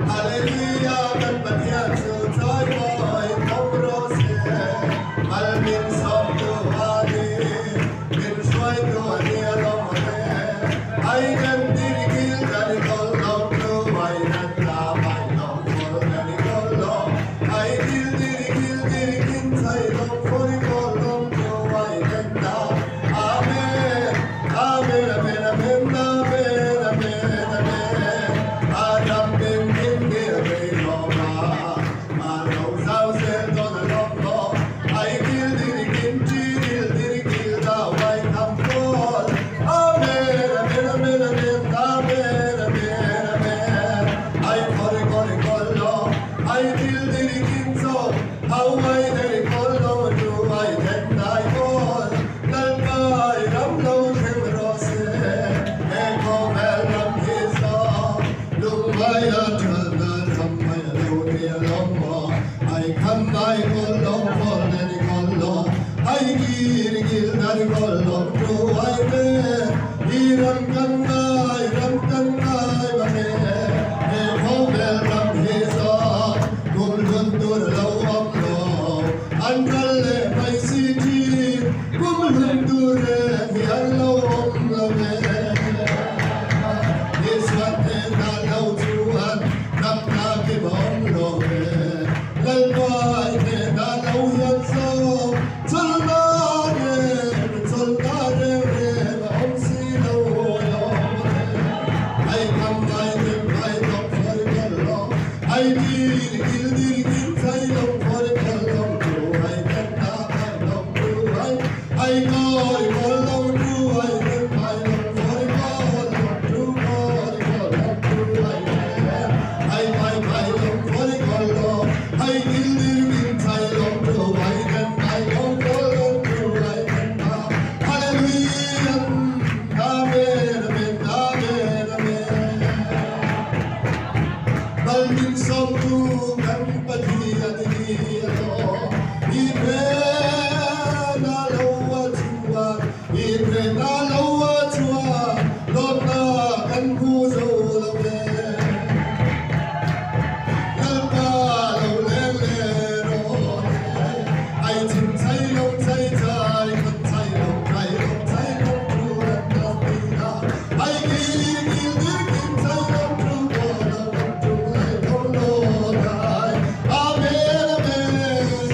Hallelujah, men badiyan so toy boy, komro se, mal min som tu hadi, min shwai tu hadi alom hade, ay gan dirigil dari kolom tu, ay gan la bay nom kol dari kolom, ay dirigin say nom fori kolom tu, ay gan la, amen, amen, amen, amen, amen, amen, amen, Adam bin bin bir beyloma, mano zavzel dona lombo, ay dildirigin dildirigil da way kampol, amen, amen, amen, amen, amen, amen, amen, ay kore kore kollo, ay dildirigin so, haway deri kollo du ay denday kol, dalbay ramlo shimrose, eko melam hiso, lumaya chana ramaya lodiya lombo, ay kamay kolom kol neri kollo, ay girgil neri kollo du ay me, iram kangay bane, eko melam hiso, gumlundur law amlo, angalle may siti, gumlundur yallo amlo me. Iswate dalaw tuan, napnaki bonglohe, lalway ne dalaw yatso, tolnare re, maumsi law yomre, ay kamay din ay dok for kallo, ay dirgin say dok for kallo, ay kanta ay dok ay goy kallo ay dok for kallo, ay dok for kallo, ay dirgin say dok ay kanta ay dok ay kanta, hallelujah, amen, amen, amen, amen. Balmin somtu kan padiya diyato, ibre na lawa chua, lota kan puso lawe, lalpa law lero, ay tin tay long tay kan tay long truan kapina, ay gilgil dirgin tay long truan ay amen, amen,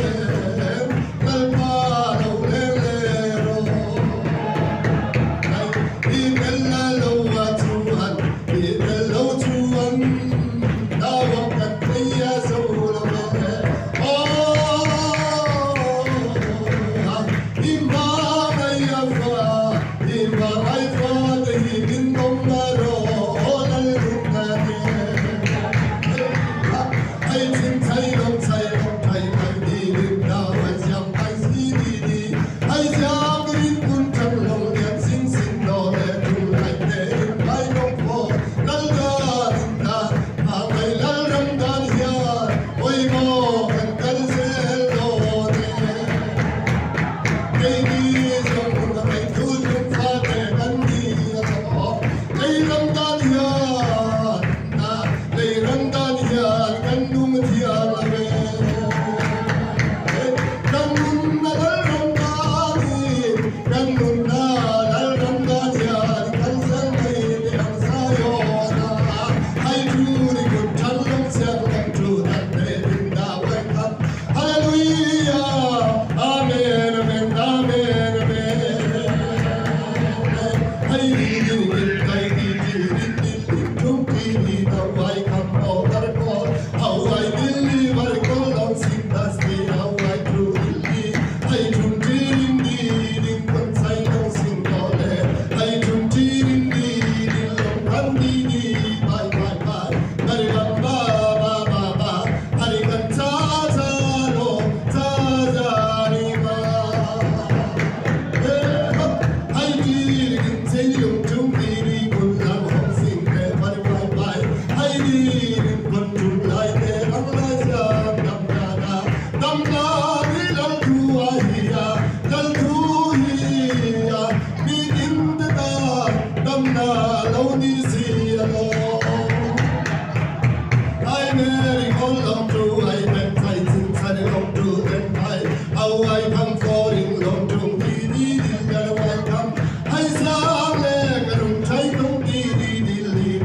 con long true I can say tin sai long true then I how I come falling long true đi đi đi cái welcome hay sao lẽ cái rung trái không đi đi đi đi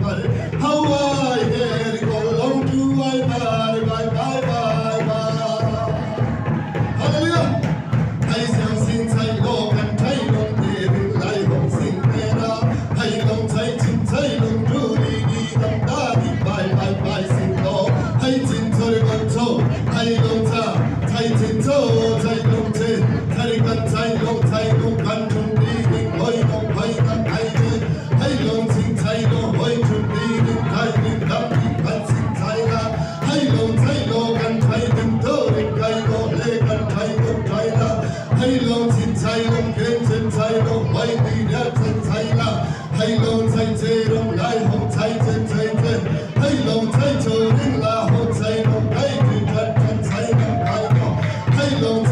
how I get con long true I bye bye bye bye bye hallelujah hay sao xin sai lo can trái long đi đi lại không xin thế đó hay long trái tin sai long true đi đi đâm ta đi bye bye bye xin lo hay tin thôi con châu hay long ta hay tin châu hay long thế hay con hay long kan chung đi đi hoi long hay kan hay long xin hay long hoi chung đi đi hay đi đâm đi kan xin hay la hay long kan hay tin thơ đi hay lo lê kan hay la hay long xin hay long khen xin hay long hoi đi đa xin hay la hay long thế long lại hong thế hay long chờ đến là hong long hay đi kan hay long hay long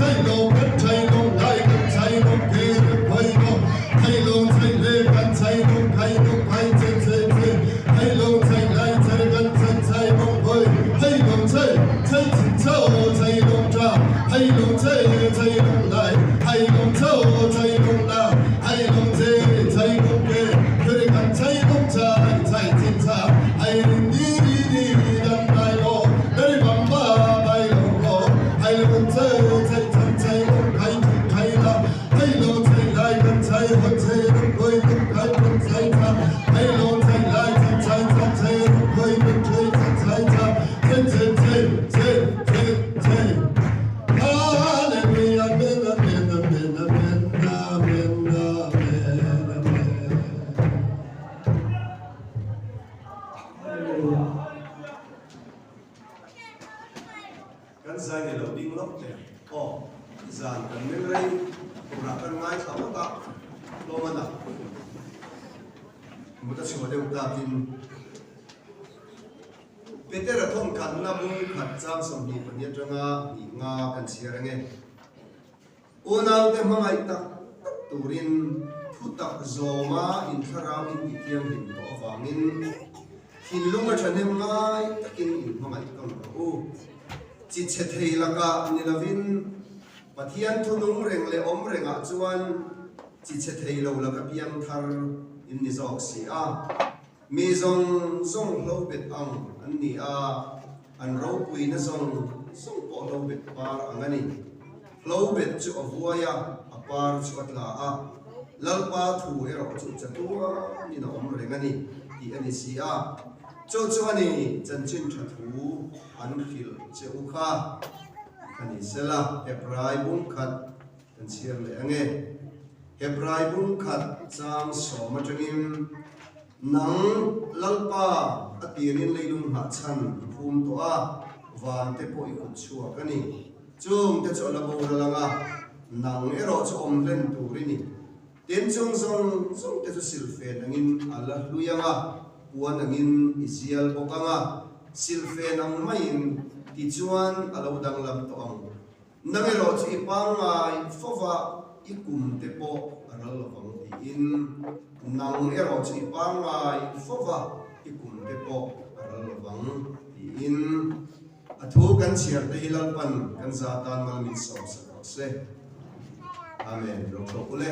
kan hay long lại kan hay long kê hoi long hay long lê kan hay long hay thế hay long lại kan hay long hoi hay long thế hay long ra hay long lại hay long hay long la hay long hay long kê kê kan hay long cha hay tin cha hay đi đam bay lo để bamba bay lo hay long hay long hay la hay long lại kan hay hoi long hoi hay long hay ta hay long lại kan hay hoi hay ta hallelujah amen amen amen amen amen kan zai ne lo ding lok te o zan kan ne rei pura kan ngai sama ta lo mana muta chho de uta tin Peter athom kan na bung khat chang som ni pania tanga ni nga kan siarange onal te mangai ta turin thutak zoma in tharam in tiang hin ko awangin hin lunga thanem ngai takin in mangai kam ro chi che thei laka ni lavin pathian thunung reng le om renga chuan chi che thei lo laka piang thar in ni zok si a mi zong lo bet ang an ni a an ro pui na zong po lo bet par angani lo bet chu avuaya apar chu atla a lalpa thu ero chu chatua ni na om rengani ti ani si a chu ani chan chin tha thu an khil che u kha ani sela hebrai bum khat kan siar le ange hebrai bum khat chang so ma tangin nang lalpa atirin leilung ha chan phum to a van te po I khut chua kani chung te cho la bo langa nang ero cho om len turini ten chung song te cho silfe nangin ala luyanga puan nangin isial bokanga silfe nang main ti chuan alo dang lam to ang nangero chi ipangai fova ikum te po aral wang ti in nang ero chi ipangai fova ikum te po aral wang ti in athu kan chiar te hilal pan kan zatan mal min so se amen ro ko ule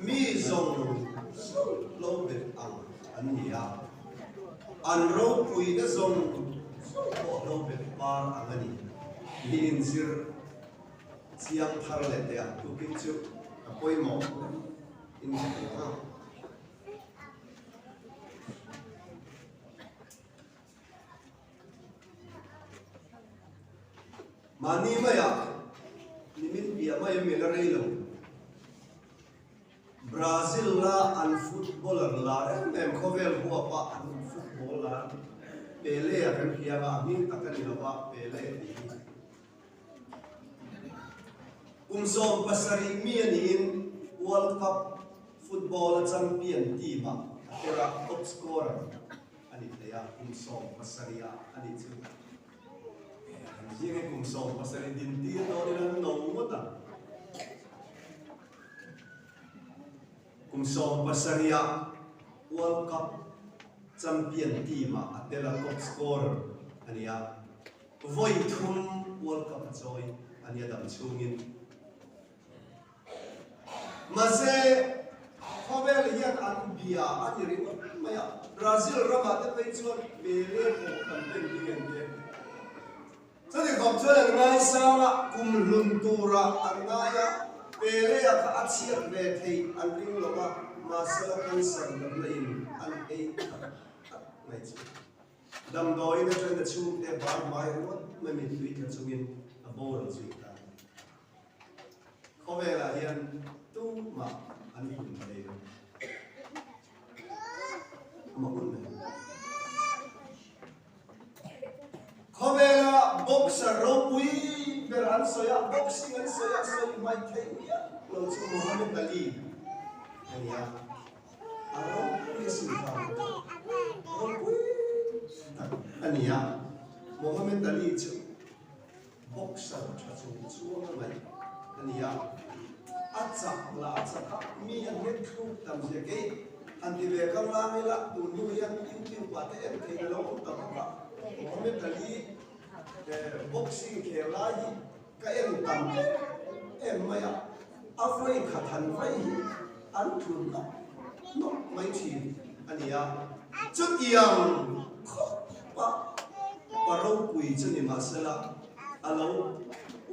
mi zong lo bet ang ania an ro pui na zong po lo bet par angani hin sir siang thar le te a tu pin chu apoi mo in ha mani maya nimin pia maya melarei lo Brazil la an footballer la em khovel huwa pa an footballer Pele akan hiaga min akan ilawa Pele som pasari mianin World Cup football champion team kira top scorer ani taya som pasari ani chu jenge som pasari din ti to ni no so pasaria World Cup champion team atela top scorer ania voi thum World Cup joy ania dam chungin mase khovel hian an bia an ring maya Brazil rama te pe chuan bele ko kan ten dingen de chani khop chuan ngai sala kum lun tura an ngaya bele ya ka achia ve thei an ring loma masala kan san dam lein an ei mai chu dam doi na chen chu te bar mai ro mai mi tui ta chungin a bol chu ta khovela hian tu ma an hun dei ma hun khovela boxer ro pui ber an soya boxing an soya soi mai thei lo chu Muhammad Ali ania aro isi ka ro pui ania Muhammad Ali chu boxer chu chu mai ania acha la acha ka mi an het khu tam je ke an ti ve kam la mi la tu nu yan in pa te en ke lo tam ka Muhammad Ali boxing ke la hi ka en tam em maya afroi khathan vai an thun na no mai thi ania chút yang pa parau pui chani masala alo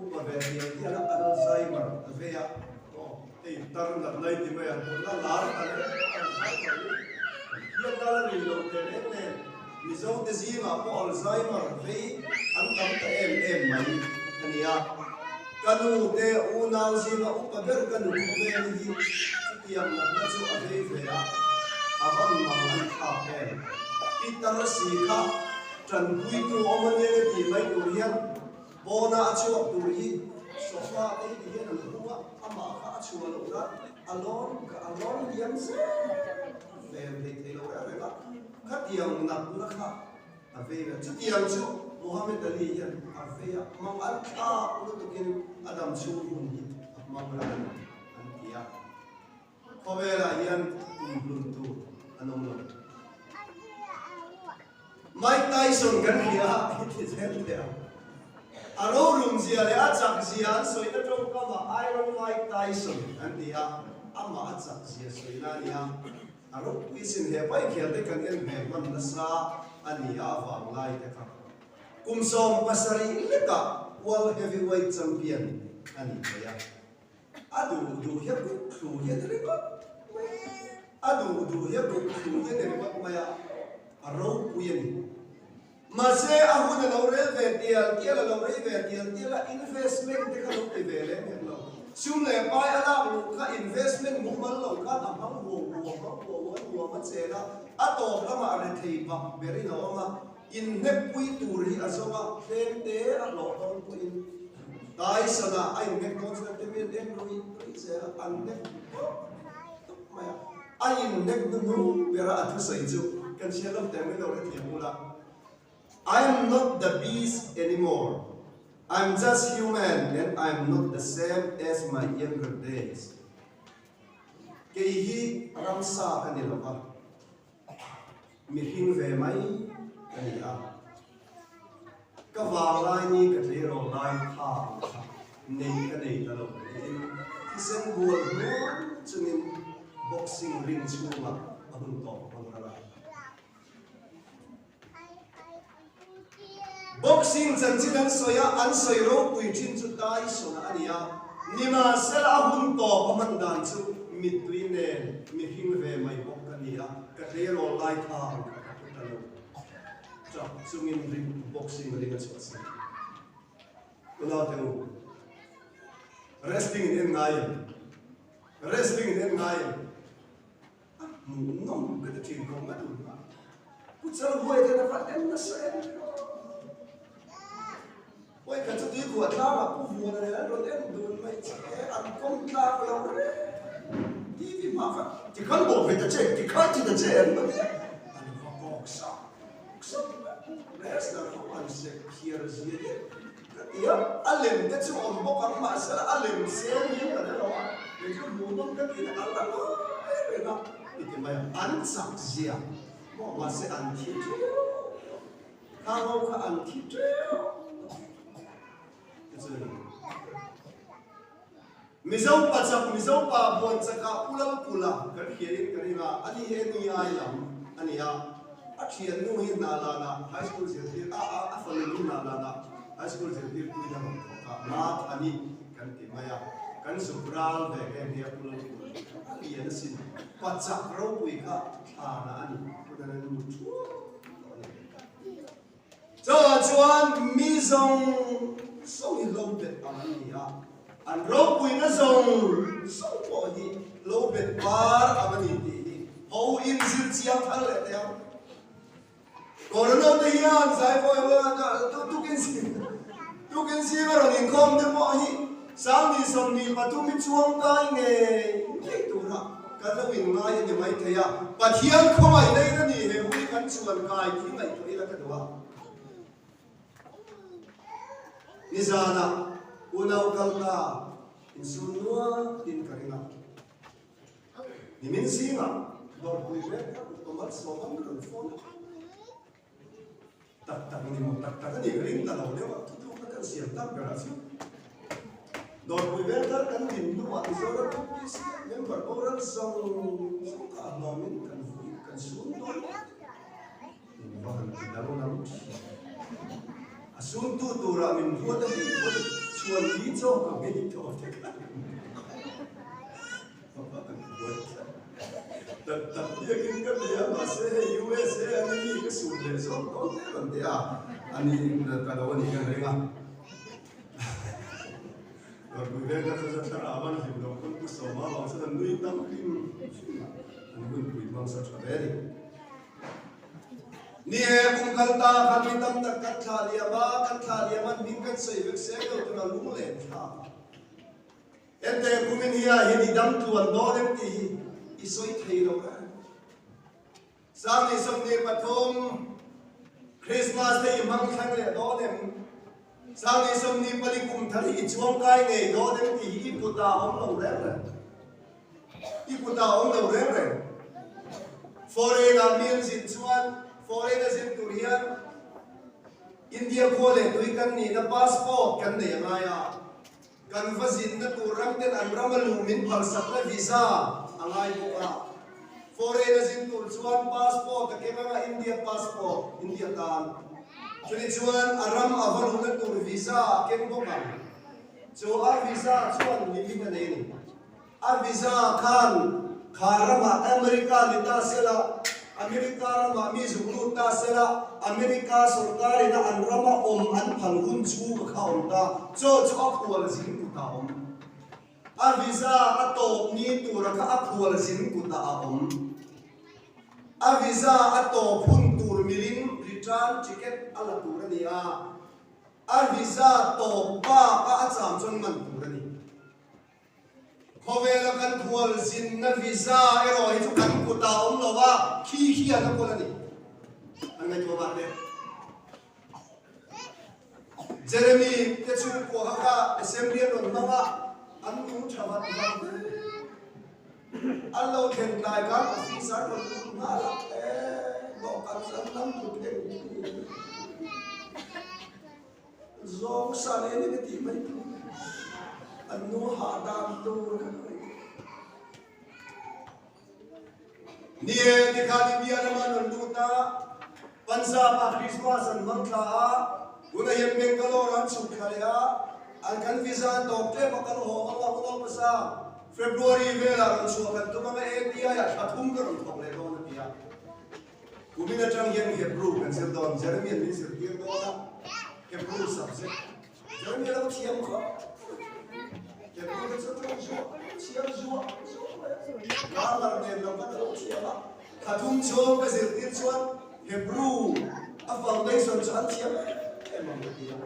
upa ve ya la Alzheimer ve ya ei tar na nai ti me la lar ale ya dala ni lo te ne mi zo te zima po Alzheimer ve an tam ta em mai ania kanu te unau zima upa ber kanu ve ni yang na chu ave ve ya avan mang an kha pe pitar si kha tran pui tu omane ti mai tu hian bona chu tu hi sofa te hi an huwa ama kha chu lo ra alon yam se ve te lo ra la khat yang nak na kha ave na chu tiang chu Muhammad Ali hian ave ya mang an kha u tu kin adam chu hun hi mang ra an tia khovela hian kum tu anom lo Mike Tyson kan dia it is hell there aro room zia le achak zia soina tong kama Iron Mike Tyson an dia ama achak zia soina nia aro pisin he pai khel te kan en me man na sa ania awang lai te kha kumsom pasari leka world heavyweight champion ani ya adu du he ku thu he re ko adu du he ku thu he re ko maya aro puyen mase ahuna lo re ve tial lo re ve tial investment te ka lo te ve le lo sum le pai ala lu ka investment mu mal lo ka ta mang wo ma che la ato la ma re thei pa beri no ma in ne pui tur hi azoma ten te a lo don puin dai sana ai ne constant te en rui se an ne ma ai ne nu bera athu sai ju kan sia lo te me lo re ti mula I am not the beast anymore. I'm just human and I'm not the same as my younger days. Kehi ramsa kaniloka. Mihing ve mai kaniya. Kawalai ni kathero lai tha. Nei kanei talo. Kisen buol no chunin boxing ring chunga abun to pangala. Boxing chanchi dan soya an soiro pui chin chu tai sona ania nima sela hun to pamandan chu mitui ne mi hing ve mai bok kania ka rero lai tha talo cha sungin ring boxing ring chu asa una teu wrestling in ngai no ka te chin ko ngadu ku chal hoi te na fa en na sa Oi, kan tu ku atama ku vuan na ro den dun mai che an kom ta ko lo re TV ma fa ti kan bo ve ta che ti kan ti ta che an ba an fa ko sa res na ko an se kier zie ya alem ta chu on bo kan ma sa alem se ni na ro ne ju mu no ka ti na ala no เลยนะนี่เป็นแบบอันสักเสียบอกว่าเสียอันที่เจ้าข้าวข้าอันที่เจ้าจะมิเจ้าปัจจับมิเจ้าป่าบนสักกุลากุลากันเขียนกันว่าอันนี้เอ็นี่ไอ้ลำอันนี้อาเขียนนู่นนี่นาลานะไฮสคูลเสร็จที่ฟังนู่นนาลานะไฮสคูลเสร็จที่คุยกันมาอันนี้กันที่มากันสุกราลเบกเดียกุลากุลาเขียนสิปัจจับเราคุยกันนะอันนี้เพราะฉะนั้นมุชัวเจ้าชวนมิซงส่งให้เราเป็นอันนี้อันเราคุยนะส่งพอดีเราเป็นบาร์อันนี้ดีเขาอินสิเชียงทั้งเลยเดียวก่อนเราเดียนสายไฟว่าทุกคนสิว่าเราอินคอมเดมอฮีสามีสามีปัตุมิช่วงได้ไงที่ตัวละกันเราอินง่ายเดี๋ยวไม่เทียปัจเจียนเข้ามาในนั้นนี่เห็นวิกันชวนกายที่ไหนตัวนี้ละกันว่านิสานะอุณาอุกัลตาอินสุนัวอินการินานี่มินซีนะดอกคุยเรื่องตัวมัดสองคำเรื่องฟอนตักนี่มุตักนี่ริงตลอดเลยว่าทุกๆกันเสียงตักกระสิดอกคุยเรื่องกันดินตัวอิสระทุกที่สิ่งยังแบบโอรัลส่งการนอมินกันฟุยกันสุนตัวนี่ว่ากันดารุณาasunto tura min huat hi chuan li chaw ka ngai tho te ka tak dia kin ka dia ma se USA ani ka su le so ko te ron te ani ka do ni ka renga ko ku ve ka sa sa avan hi do kun ku so ma ba sa nui tam kim ani kun ku bang sa cha veนี่คุณกันตาขันมิตั้มตะกัดขาเลียบ้ากัดขาเลียมันดิ้งกันใส่เวกเซลตัวนั้นรู้เลยท่าเอ็นแต่คุณมินเฮียเห็นดีดำตัวโดนเอ็มตีอิสุยไทยเราค่ะสามในสมเด็จปฐมคริสต์มาสที่มังคังเลยโดนเอ็มสามในสมเด็จปริกุมทะเลช่วงใกล้ไงโดนเอ็มตีอีกุตาอมเราเร่งเลยอีกุตาอมเราเร่งเลยฟอร์เรนมีนสินชวนforeigners in Korean India khole tui kan ni na passport kan ne maya kan vazin na turang ten an ramalu min phal sak na visa angai boka foreigners in tur chuan passport ke ma India passport India tan chuni chuan aram avalu na tur visa ken boka so a visa chuan ni na nei ni a visa khan kharama America ni ta sela Amerika rama mi zulu ta sera Amerika sarkar ina an rama an phalgun chu ka ta cho akhwal zin ku ta a visa atop ni tur ka akhwal zin ku ta a visa atop hun tur milin return ticket ala tur ni a visa to pa ka acham chon man tur ni Hovela kan kual zin na visa ero itu kan kuta lawa ki ana kola ni angai to ba de Jeremy te chu ko ha assembly no manga an tu thaba ba allo ken dai ka officer no ma la bo kan san nam tu te zong sa le ni ti mai anu hadam tu nie dikali biar man unduta pansa pa Christmas an mangla una yem bengalore an sukhalya an kan visa doctor makal ho Allah ko pasa February vela ran sukan tuma ma India ya khatum karon thole don dia kumina chang yem Hebrew kan sel don Jeremy min sel dia don Hebrew subject Jeremy la thiam ko Hebrew sa tro siya jua Kalar ne lam ka tro siya khatum chom ka sel dir chuan Hebrew a foundation chan siya emang dia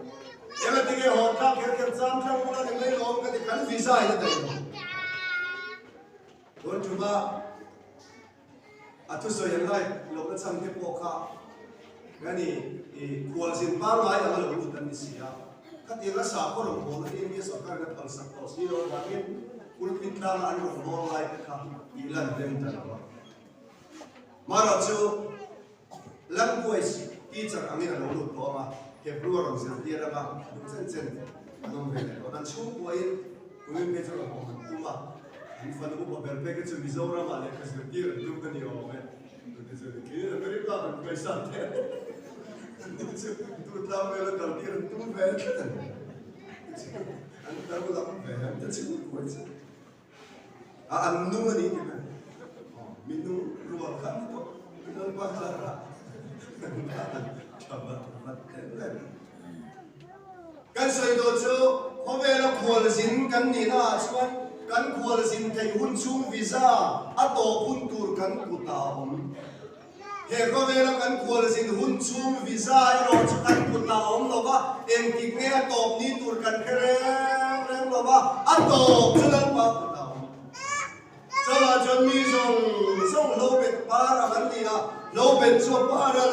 Ela tige hota ke sam thang mona ne mai lom ka kan visa ila dai Don cuma atu so yang lai lo ka cham ke poka gani kual sin pa lai ang lo utan ni sia kati la sa ko lo ko ni so ka na pal sak to si lo ba ni pulpit lang an ro mo lai ka ilan rem ta ba mara chu language teacher amina lo lu to ma ke plural ron se dia ba chen chen anom ve ko dan chu ko ai kunin pe chu ko tu ma ni fa no ko ber pe ke chu mizora ma le ka se dia du ka ni o me tu se ke very bad ko sa te tu la me lo ka dia tu ve an ta ko la ve ta chu ko an nu ni ke minu ruwa ka to no pa la kan soi do chu khowela khol sin kan ni na chuan kan khol sin thei hun chung visa a to phun tur kan ku ta om he khowela kan khol sin hun chung visa a ro chu kan ku ta om lo ba em ki nge to ni tur kan khere rem lo ba a to chu lan pa ku ta om cho la chon mi song lo bet pa ra kan ni na lo bet chu pa ra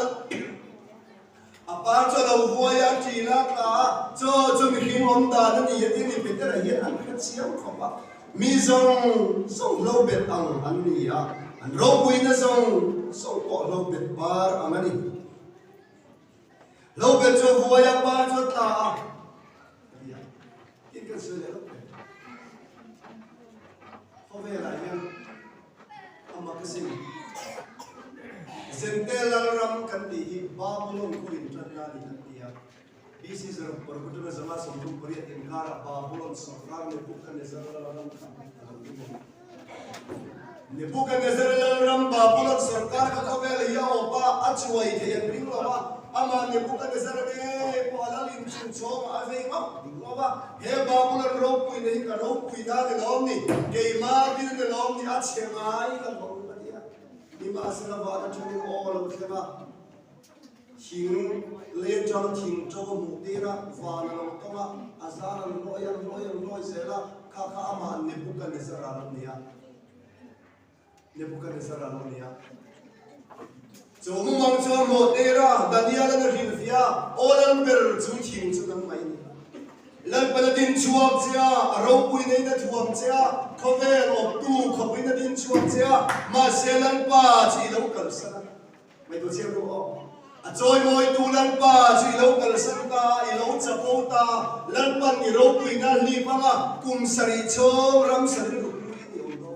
apart cho đầu vua ya chỉ là cả cho mình khi ông ta nó đi thì mình phải là hiện ăn khát xíu không ạ mi song lâu bệt ăn ăn gì à ăn rau bùi nó song có lâu bệt bar ăn anh đi lâu bệt cho vua ya bar cho ta cái sự này không về lại nha ông mà cái gì Zentelang ram kan di Babylon kurin tanda di nantia. This is a perbuatan zaman sebelum period Engkara Babylon Sofran Nebuchadnezzar ram Nebuchadnezzar ram Babylon Sarkar ka kavel ya opa achwai the yang ring lawa ama Nebuchadnezzar ne pala lim chung chom ave ma lawa he Babylon ro pui nei ka ro pui da de lom ni ke ma din de lom ni achemai ka Ima asal bawa training all of them. Hing late jam hing coba mutera, vana lotoma, azara loyal zela, kaka ama Nebuchadnezzar alomnia. So mumang coba mutera, Daniel na hilfia, all ber chung hing chung maini. Lan pada din chuak sia, arau pui nei na chuak sia, khovel op tu khopui na din chuak sia, ma selan pa chi lo kal sana. Mai to sia ro o. A choi moi tu lan pa chi lo kal san ta, I lo chapo ta, lan pan ni ro pui na li pa ma, kum sari cho ram sari ru pui ni o do.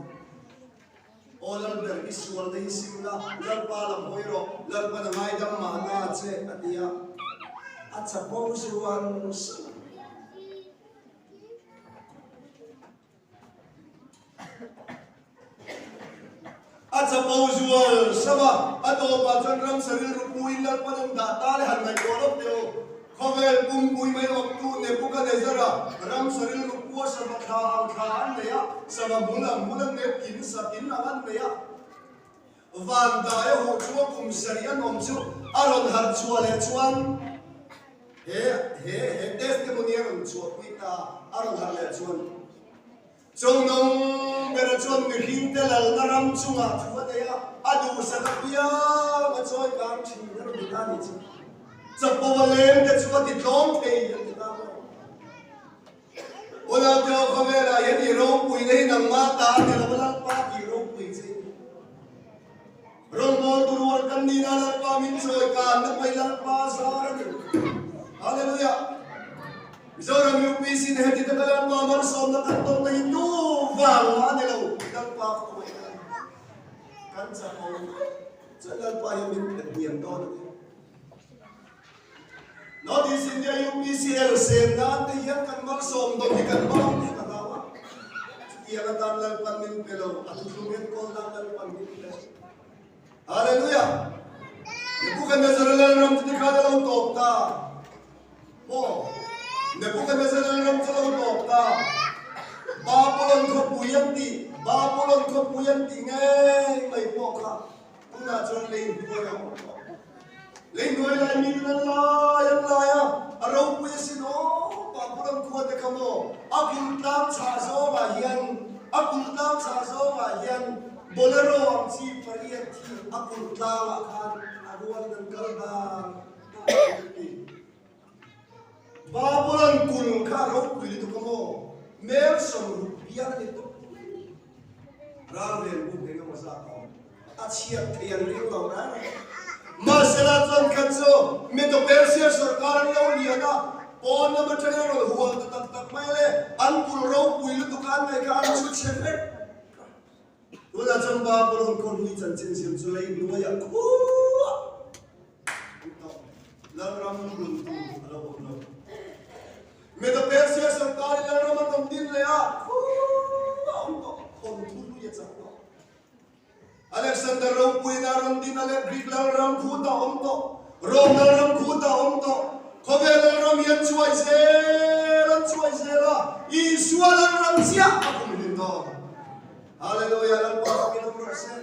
O lan ber visual dei simla, lan pa lam hoiro, lan pa na mai dam ma na che atia. A chapo suan sana. Acha paujual sama ato pajan ram saril rupui lal panam data le han mai kolop deo khovel pum pui mai op tu Nebuchadnezzar ram saril rupu sama kha an le ya sama bulan ne kin sa kin an le ya van da ya ho chu kum sarian om chu aron har chuale chuan he testimonial chu kuita aron har le chuan Trong nông bera chuan mi hing te lal naram chunga thua te ya adu sakapia ma choi kang thi ner mi ta ni chu chapo walem te chu ti tlom te yan ti ta mo ola jo khamera yan I ro pui nei nang ma ta ni la bala pa ki ro pui che ron bol turwar kan ni na la pa min choi ka na pai la pa sa ra ni hallelujah Zoram UPC ne heti ta kalan ma mar som na kantor na hindu wal ane lo dal pa ko mai kan sa ko dal pa yo min diam don no this India UPC el sem na te yan kan mar som do ni kan ba ni ka dawa ya na tan lal pan min pelo atu lumen ko dal pan min pelo hallelujah ni bukan nazar lal ram ti ka dal top ta mo Nebuchadnezzar ram chalo topta Babylon ko puyanti ngai mai poka tuna chon lein duya la mi la ya arau puesino Babylon ko de kamo akul tam cha zo ma hian bolero am chi pariat thi akul ta wa khan aduan nan kalba Babylon kun ka ro pili to kamo mer som rupiah ni to ra về buộc đến cái masa đó ta chia tiền riêng lâu ra masala tuan kanso Medo Persia sarkar lâu liền đó pon na matanya ro huwa tak tak mai le an kul ro puilu dukan mai ka an chu chefe Ula chamba polon kon hui chan chen sim chu lei nuwa ya khu la ram lun tu alo no Medo Persia sarkar la ram tom din le a khu on tu lu ya cha Alexander ro pui na ram din ale Greek la ram khu ta om to Rome la ram khu ta om to Khobe la ram yan chuai se la Isua la ram sia aku min to Hallelujah lan pa kami ng proses.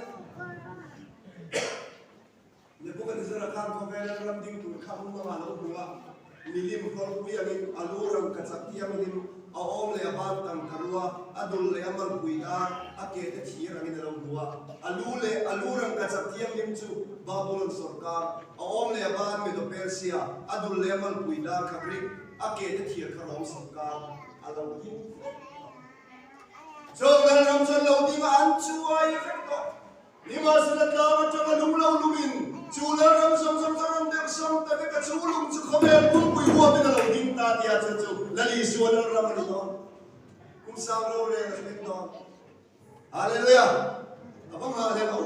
Ni bukan disana kan khobe la ram ding tu khamu ma lo buwa milim khol pu ya min aluram kachaktia min aom le aban tam karua adul le amal puida ake te thira min lo buwa aluram kachaktia min chu Babylon sarkar aom le aban Medo Persia adul le amal puida kabrik ake te thira karom sarkar alo hi Jom dan ramjan lau di ma ancu ay efekto. Ni masalah lama jangan lumlau lumin. Jualan ram sam dek sam tapi keculung cukupnya pun buat dengan lau ding tadi aja tu. Lali jualan ram itu. Kum samro le efekto. Haleluya. Apa ngalah lau?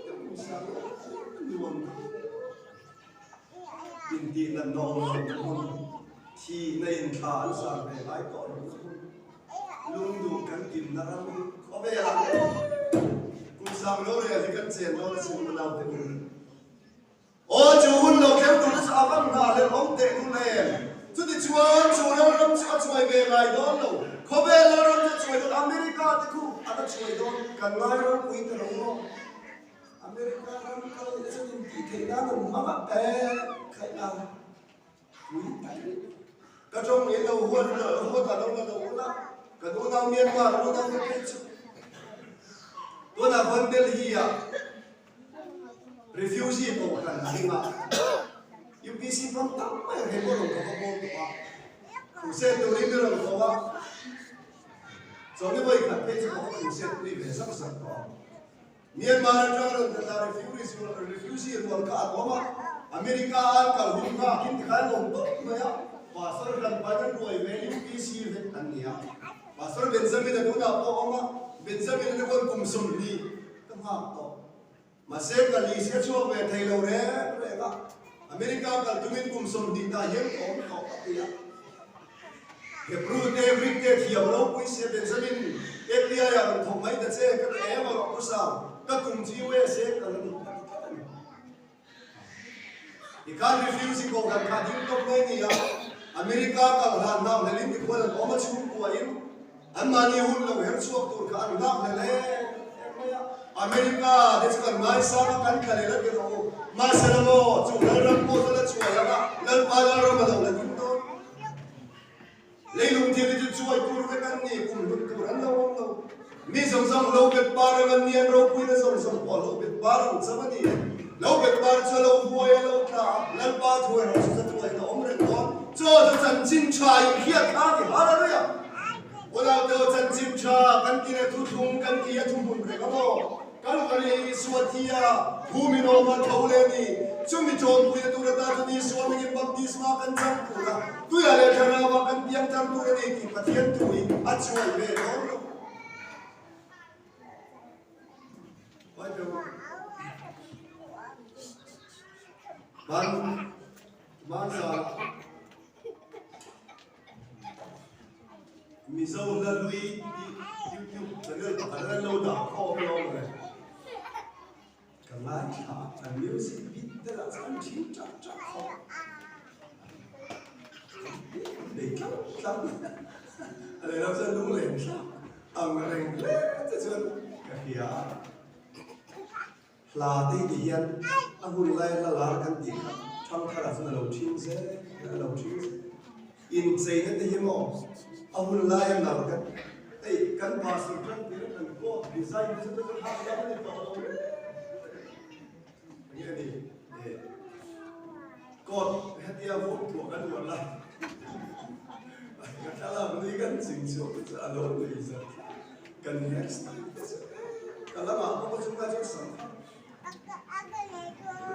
Kum samro luon. Inti nan nong si nain khan sampai ay kau. Lung du kan kim na ram ko be ya kum sam lo re ali kan chen lo sin na te o chu hun lo kem tu sa bang na le om te tu le chu ti chuan chu lo ram chu chuai ve ngai don lo ko be lo ram chu chuai don America te ku ata chuai don kan ngai ro pui te lo America ram ka le chu tin ti te na no ma ma pe khai na pui ta ka trong ye lo ho ta lo la Kaduna Myanmar, Kaduna Malaysia, Kaduna Vandelia, refugee ko kan hinga. UPC from tamay hemorong ko ko ko. Kuse to rimero ko wa. So ni boy ka page ko kuse to rimero sa ko. Myanmar jaro da refugee ko ka ko America ka hunga kin ka no to maya. Pastor kan badan ko ay UPC vet ania. Pastor Benjamin na kuna po oma Benjamin na kon kumsum ni kama to masek kali sia chuo ve thailo re ka America ka tumin kumsum di ta yem ko ko ya Hebrew David ke thiam lo pui se Benjamin epia ya thong mai ta che ka e ma ko sa ka kum ji we se ka ni ikan refuse ko kan ka dim to ni ya America ka ran na le lim ko la oma chu ko ayin Anmani hun lo her chuak tur ka an gak le America deskan mai sama kan khale la ke ro ma saramo chu ram ko la chuai la lal pa la ram la la kin to leilung thi le chuai tur ve kan ni kum lu tur an lo lo mi som som lo bet par an ni an ro pui na som som po lo bet par sam ni lo bet par chu lo boy lo ta lal pa thuai ro sa chuai na om re ko cho de chan chin chai hiat kha ki hallelujah Walau tu janjim cha kan kira tutung kan kia tumpun mereka mo kan kali suatia bumi noma taule ni cumi jon punya tu rata tu ni suami yang baptisma kan campura tu ya le karena makan tiang campura ni ki patian tu ni acuai be no Bangsa Mizo la lui YouTube channel ada lo da ko lo le kalai cha and music beat la san chin cha cha ko để cấp lắm để làm sao đúng lên ông là lên thế chứ cái kia là đi đi hiện ông hùn lại là cái gì trong thời gian lâu chín sẽ lâu chín in dây hết thì hiếm ông lại em làm cái ấy căn bà sự chân thì nó cần có design thì nó có hai cái này vào như này để còn hết dia vốn của cái nguồn lại cái làm đi cái chỉnh sửa cái alo bây giờ kan next kalau apa pun cuma cuma sama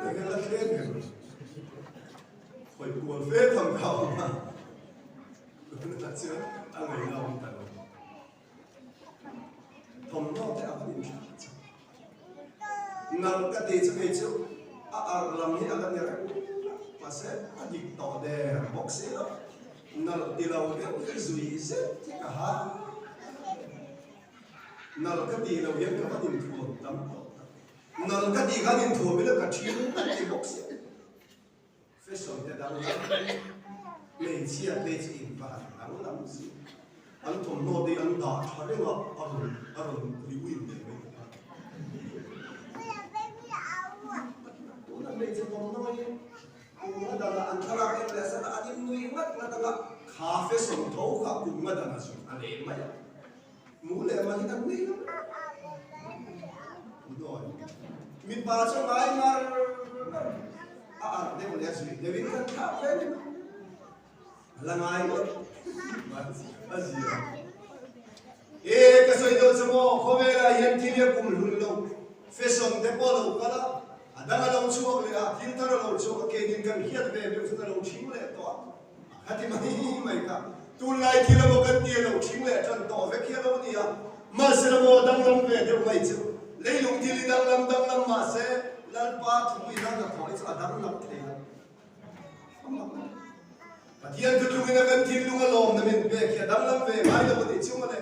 dengan latihan kan koi kual fe tham kau ma nak cakap angai lau tak thom no te apa ni nang kati cakap itu lam ni akan nyerah pasal adik tahu deh box itu nal tilau dia zui se kahar nal kati lau yang kau tin tu tam nal kati kau tin tu bila kacil kati box fashion dia dah每次啊被子引发很难事，俺同我的俺打出来了，俺离婚的没有。我那每次同我的，我那个俺他那个来说，俺的女我那个咖啡上头卡古我那个说，俺来嘛呀，木来嘛你看没有？不对，米巴上来嘛，那我来说，那边看咖啡。Langai mo, Asia. Kasi ito sa mo, kumela yan kiniya kumulong. Fashion depo lo kala, adang alaw chuwa kaya, filter alaw chuwa kaya din kan hiyat bebe, usan alaw chimule to. Hati mahimay ka. Tulay kila mo kanti alaw chimule chan to, vekya alaw niya. Masira mo dang lang bebe may chu. Leilong dili dang lang mase, lalpa tuwi lang na to, it's adang lang kaya. Tiyan tutungin na kan tilung alom na min be kya dang lam be mai lo ni chu ma le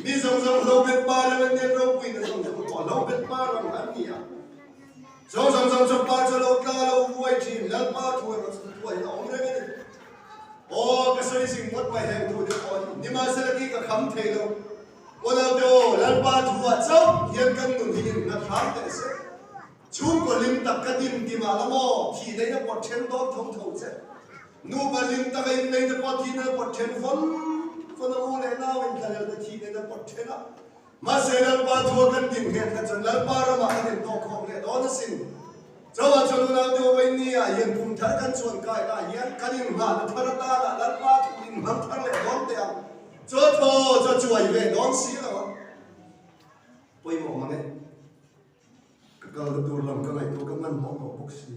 mi zong lo bet pa la men ro pui na zong to lo bet pa ro an ni ya zong pa cha lo ka lo wai chi la pa thu ro chu tu ai lo re ni o ka soi sing mot mai hem thu de ko ni ma sa la ki ka kham thei lo o la do la pa thu a chau yan kan nun hi na thang te se chu ko lim tak ka dim ti ma la mo thi dei na pot chen do thong thau che nu balim ta kai nei de pot hi na pot chen fon u le na wen ta le thi ne na pot chen a ma se na pa thu kan dim he ka chan la pa ra ma ne to khom le do na sin chawa chon na de wai ni a yen pum thar kan chon kai la yan kan in ma na thar ta la pa thu in ham thar le don te a cho tho cho chuai ve don si la poi mo ma ne ka ka tu lam ka nai to ka man mo mo bok si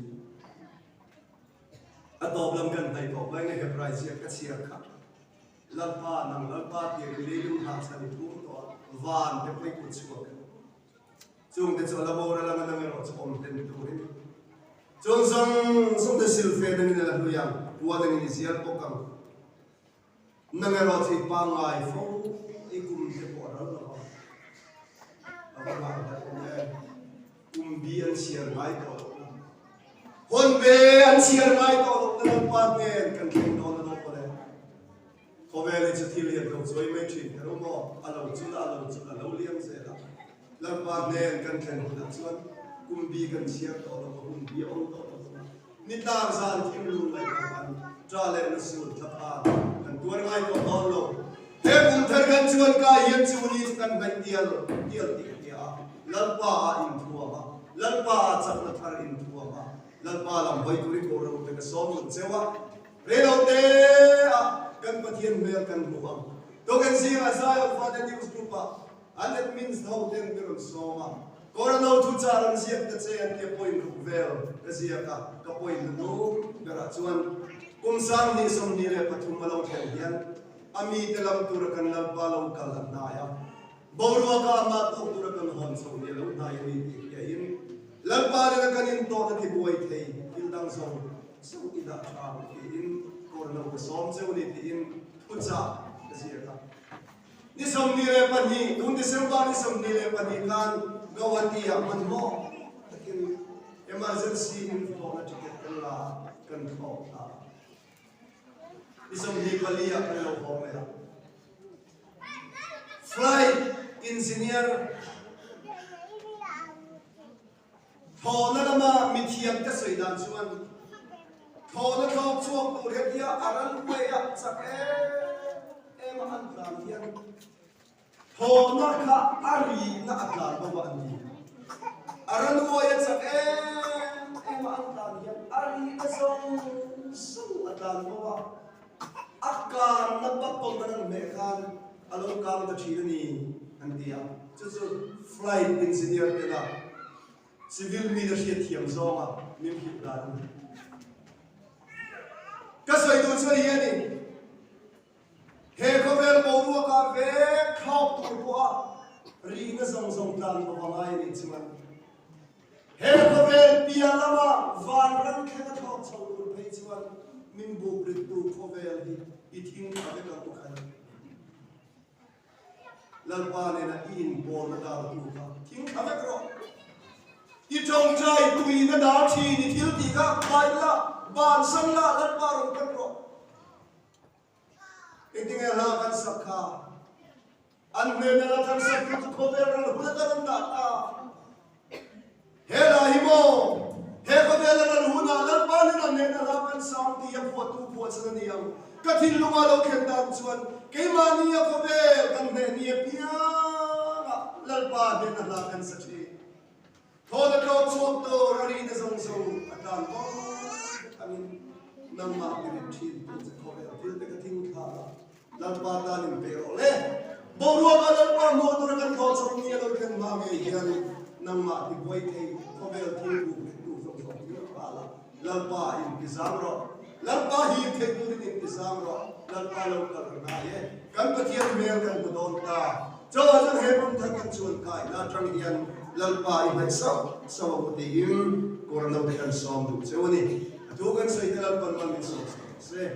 atop lam kan thai thok lai ngai he price ya ka sia kha lalpa nang lalpa ti le lu ha sa ni thu to van te poi ku chu ka chung te chu la bo ra la nang ro chu om ten tu ri chung song te sil fe ni la lu yang tua ni ni sia ko kam nang ro thi pa ngai fo i kum te po ra la apa ba ta bi an sia ngai to hon be an sia ngai to lo pa ne kan kin do na ko le ko ve le chi thil ye ko zoi me chi ro mo alo chu alo liam se la pa ne kan ken na chuan kum bi kan sia to lo kum bi on to ni ta zan thim lu lai kan tra le na su tha pa kan tuar ngai to don lo he kum thar kan chuan ka yen chu ni kan bai tial ti ya lalpa in thua ba lalpa chak na thar in thua ba lalpa lam bai turi ko ro te ka som lu chewa re lo te kan pathian me kan buam to kan si ma sa yo fa den news group and that means how den mir so ma corona tu charan siap te che an ke point ru vel ka sia ka point no gara chuan kum sang ni som ni le pathum malo thel hian ami te lam tur kan lalpa lo kal na ya boru ka ma to tur kan hon so ni lo na ya ni ya in lalpa le kan in to na ki boi thei il dang so ida cha in corona ko som che uni in pucha sia ka ni som ni le pa ni dun de sem ba ni som ni le pa ni kan gawati ya man mo takin emergency in to na ticket la kan tho ta ni som ni pali ya kan lo ho me flight engineer thona lama mithiam ta soidan chuan thona thok chuak tu he dia aran we ya chak em an plan hian thona kha ari na atlan ba wa ni aran we ya chak em an plan hian ari asong atlan ba wa akan na pa pon nan me khan alo kam ta thi ni anh đi à chứ flight engineer thế nào civil leadership thiểm do mà miếng thịt là đúng cái sợi đồ chơi gì này he có vẻ bầu đua cả vẻ khóc tụi quá ri nó rong tan vào vòng ai này chứ mà he có vẻ bia lama van răng khẽ thọ sầu tụi thấy chứ mà mình buộc được tụi có vẻ thì ít hin cả cái cả tụi khai lần qua này là in bồn nó đào tụi cảทิ้งcả cái rồi ít trong trai tụi nó đào thì thiếu thì các bài là bàn sân là lần qua rồi cái rồi ini ngalah kan sakha anne nala kan sakha tu khobe ran hularan da ta hela himo he khobe ran huna lan pan na ne nala kan sam ti ya photu pho chan ni yang kathil lunga lo khen dan chuan ke mani ya khobe kan ne ni pia lal pa de nala kan sachi thoda ko chuak to ri na zong zong atan ko amin namma ni thin tu khobe til te ka thing kha lalpa talim pero le boru ba lalpa mo to kan ko chong ni lo kan ma me hian namma ti boy thei ko bel thi bu tu so so ti pa la lalpa intizam ro lalpa hi thei tu ni intizam ro lalpa lo ka na ye kan pathian mel kan don ta cho cho he pum thak kan chun kai la trang hian lalpa i hai so mo ti im korno te kan som du che oni tu kan sai lalpa man mi so se